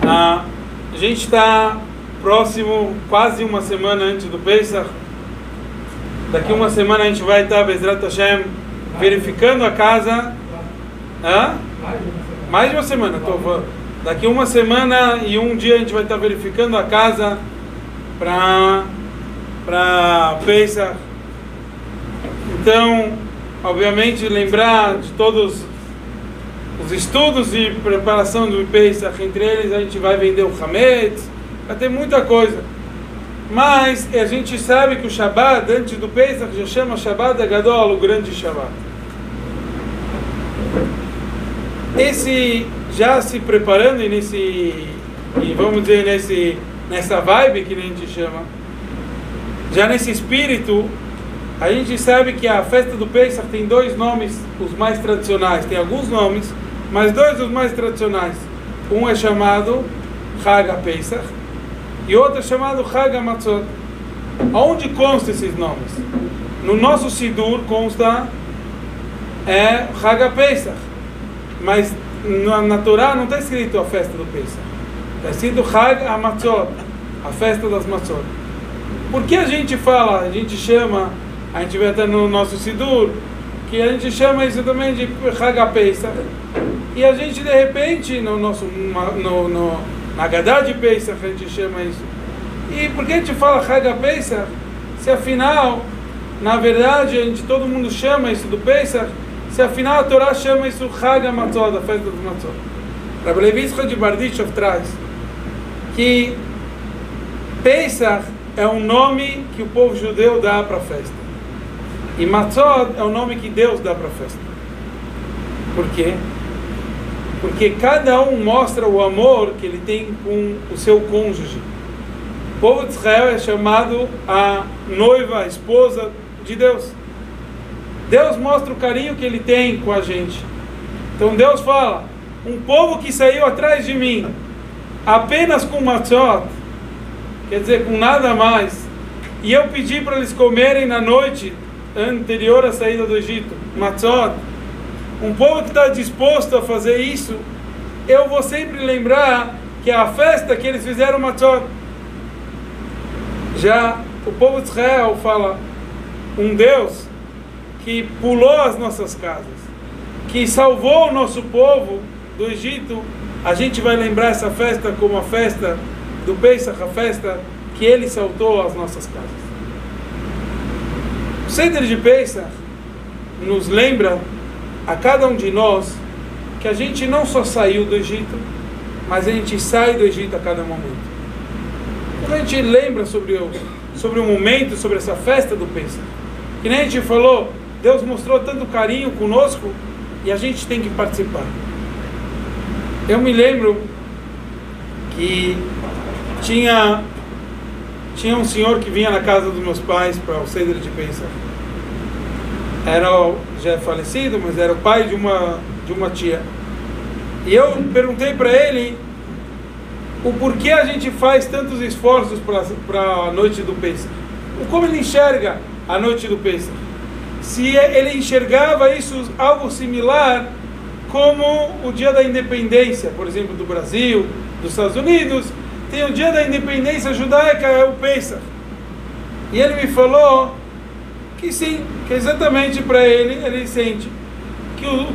A gente está próximo, quase uma semana antes do Pesach. Daqui uma semana a gente vai estar, Bezrat Hashem, verificando a casa. Mais de uma semana, daqui uma semana e um dia a gente vai estar verificando a casa para Pesach. Então, obviamente, lembrar de todos os estudos e preparação do Pesach. Entre eles a gente vai vender o Hametz, vai ter muita coisa. Mas a gente sabe que o Shabbat, antes do Pesach, já chama Shabbat Agadol, o grande Shabbat. Esse, já se preparando e vamos dizer, nessa vibe que a gente chama, já nesse espírito, a gente sabe que a festa do Pesach tem dois nomes, os mais tradicionais. Tem alguns nomes, mas dois dos mais tradicionais. Um é chamado Chag HaPesach e outro é chamado Chag HaMatzot. Aonde constam esses nomes? No nosso Sidur consta Chag HaPesach, mas na Torá não está escrito a festa do Pesach. Está escrito Chag HaMatzot, a festa das Matzot. Por que a gente fala, a gente vê até no nosso Sidur, que a gente chama isso também de Chag HaPesach, e a gente de repente, na Gadá de Pesach, a gente chama isso. E por que a gente fala Chag HaPesach, se afinal, na verdade, todo mundo chama isso do Pesach, se afinal a Torá chama isso Chag HaMatzot, a festa dos Matzot. Rabbi Levi Yitzchak de Barditchev traz que Pesach é um nome que o povo judeu dá para a festa. E Matzot é o nome que Deus dá para a festa. Por quê? Porque cada um mostra o amor que ele tem com o seu cônjuge. O povo de Israel é chamado a noiva, a esposa de Deus. Deus mostra o carinho que ele tem com a gente. Então Deus fala, um povo que saiu atrás de mim, apenas com Matzot, quer dizer, com nada mais, e eu pedi para eles comerem na noite anterior à saída do Egito, Matzot, um povo que está disposto a fazer isso, eu vou sempre lembrar que é a festa que eles fizeram Matzot. Já o povo de Israel fala, um Deus que pulou as nossas casas, que salvou o nosso povo do Egito, a gente vai lembrar essa festa como a festa do Pesach, a festa que ele saltou as nossas casas. O Seder de Pesach nos lembra a cada um de nós que a gente não só saiu do Egito, mas a gente sai do Egito a cada momento. Quando a gente lembra sobre o momento, sobre essa festa do Pesach, que nem a gente falou, Deus mostrou tanto carinho conosco e a gente tem que participar. Eu me lembro que tinha um senhor que vinha na casa dos meus pais para o Seder de Pesach. Já é falecido, mas era o pai de uma tia. E eu perguntei para ele o porquê a gente faz tantos esforços para a noite do Pesach. Como ele enxerga a noite do Pesach. Se ele enxergava isso algo similar como o dia da independência, por exemplo, do Brasil, dos Estados Unidos, tem o dia da independência judaica, é o Pesach. E ele me falou que sim, que exatamente para ele sente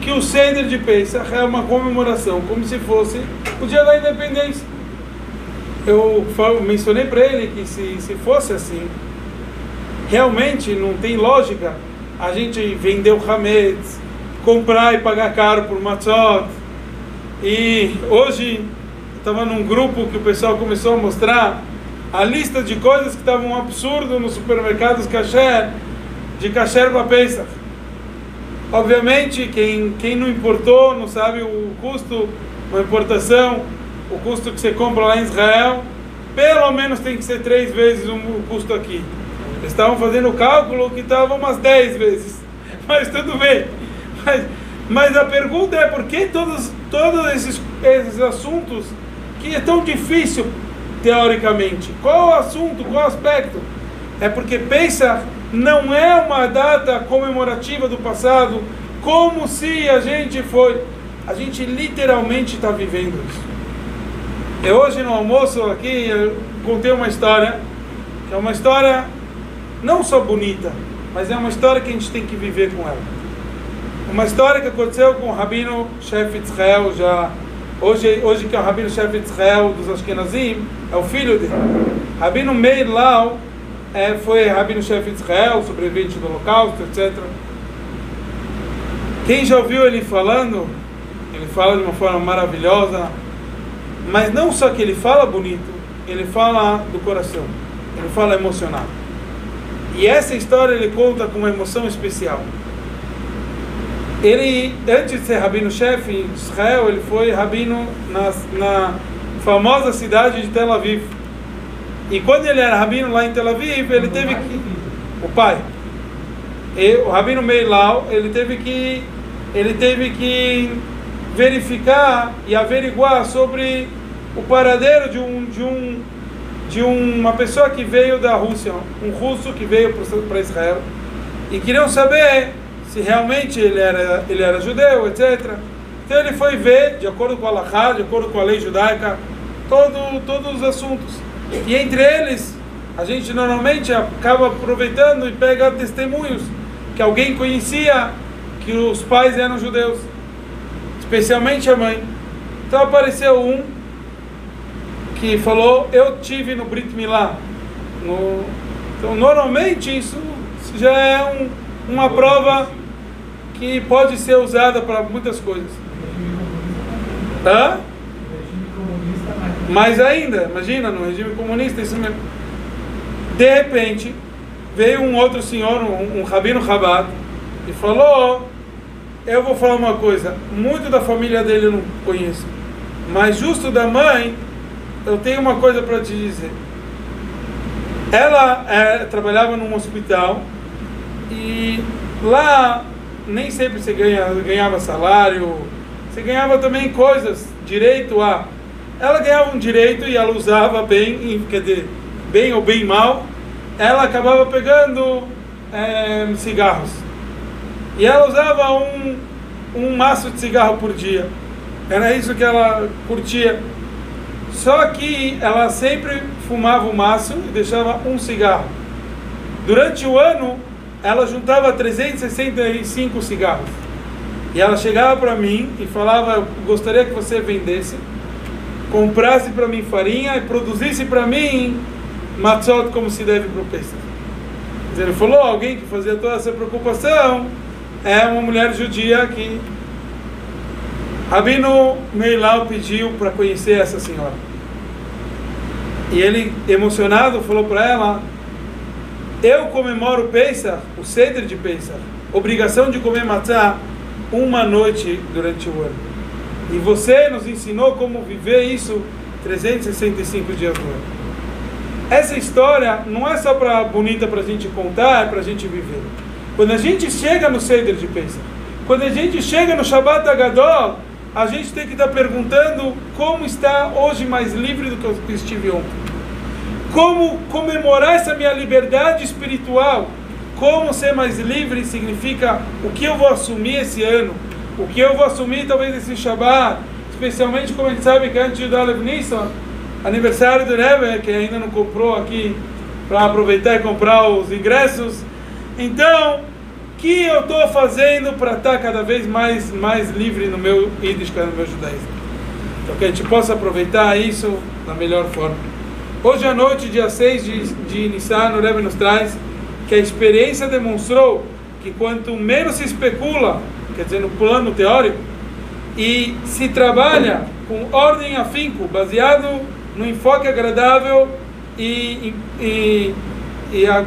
que o Seder de Pesach é uma comemoração, como se fosse o dia da independência. Eu mencionei para ele que se fosse assim, realmente não tem lógica a gente vender o Hametz, comprar e pagar caro por Matzot. E hoje estava num grupo que o pessoal começou a mostrar a lista de coisas que estavam um absurdo nos supermercados kasher, de kasher para Pesach. Obviamente, quem não importou, não sabe o custo, uma importação, o custo que você compra lá em Israel, pelo menos tem que ser 3 vezes o custo aqui. Eles estavam fazendo o cálculo que estava umas 10 vezes, mas tudo bem. Mas a pergunta é por que todos esses assuntos que é tão difícil teoricamente? Qual o assunto, qual o aspecto? É porque Pesach não é uma data comemorativa do passado, como se a gente foi a gente literalmente está vivendo isso. E hoje no almoço aqui eu contei uma história, que é uma história não só bonita, mas é uma história que a gente tem que viver com ela. Uma história que aconteceu com o Rabino Shefetz Israel, hoje que é o Rabino Shefetz Israel dos Ashkenazim, é o filho dele. Rabino Meir Lau foi Rabino Shefetz Israel, sobrevivente do Holocausto, etc. Quem já ouviu ele falando, ele fala de uma forma maravilhosa, mas não só que ele fala bonito, ele fala do coração, ele fala emocionado. E essa história ele conta com uma emoção especial. Ele, antes de ser Rabino chefe em Israel, ele foi Rabino na famosa cidade de Tel Aviv. E quando ele era Rabino lá em Tel Aviv, ele teve que... O pai. E o Rabino Meir Lau, ele teve que verificar e averiguar sobre o paradeiro de uma pessoa que veio da Rússia, um russo que veio para Israel, e queriam saber se realmente ele era judeu, etc. Então ele foi ver, de acordo com a Halachá, de acordo com a lei judaica, todos os assuntos. E entre eles, a gente normalmente acaba aproveitando e pega testemunhos que alguém conhecia que os pais eram judeus, especialmente a mãe. Então apareceu um que falou: eu tive no Brit Milá. Então normalmente isso já é uma prova que pode ser usada para muitas coisas. Hã? Mas ainda, imagina, no regime comunista, isso mesmo. De repente, veio um outro senhor, um Rabino Chabad, e falou: eu vou falar uma coisa, muito da família dele eu não conheço, mas justo da mãe, eu tenho uma coisa para te dizer. Ela trabalhava num hospital, e lá nem sempre você ganhava salário, você ganhava também coisas, direito a... Ela ganhava um direito e ela usava bem, quer dizer, bem ou bem mal, ela acabava pegando cigarros. E ela usava um maço de cigarro por dia. Era isso que ela curtia. Só que ela sempre fumava o maço e deixava um cigarro. Durante o ano, ela juntava 365 cigarros. E ela chegava para mim e falava: eu gostaria que você vendesse, comprasse para mim farinha e produzisse para mim matzot como se deve para o Pesach. Ele falou: alguém que fazia toda essa preocupação é uma mulher judia que Rabino Meir Lau pediu para conhecer essa senhora. E ele, emocionado, falou para ela: eu comemoro o Pesach, o Seder de Pesach, obrigação de comer matzah uma noite durante o ano. E você nos ensinou como viver isso 365 dias do ano. Essa história não é só bonita para a gente contar, é para a gente viver. Quando a gente chega no Seder de Pesach, quando a gente chega no Shabbat Hagadol, a gente tem que estar perguntando como está hoje mais livre do que eu estive ontem. Como comemorar essa minha liberdade espiritual. Como ser mais livre significa o que eu vou assumir esse ano, o que eu vou assumir talvez esse Shabbat, especialmente como a gente sabe que antes do Alev Nissan, aniversário do Rebbe, que ainda não comprou aqui para aproveitar e comprar os ingressos. Então, o que eu estou fazendo para estar cada vez mais livre no meu Yiddishkeit, no meu judaísmo? Então que a gente possa aproveitar isso da melhor forma. Hoje à noite, dia 6 de Nissan, o Rebbe nos traz que a experiência demonstrou que quanto menos se especula, quer dizer, no plano teórico, e se trabalha com ordem e afinco, baseado no enfoque agradável e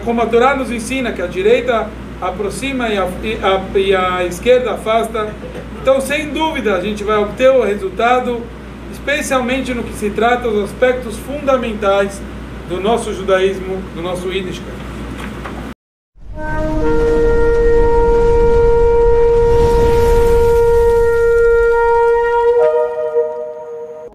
como a Torá nos ensina, que a direita aproxima e a esquerda afasta. Então, sem dúvida, a gente vai obter o resultado, especialmente no que se trata dos aspectos fundamentais do nosso judaísmo, do nosso Yiddishkeit.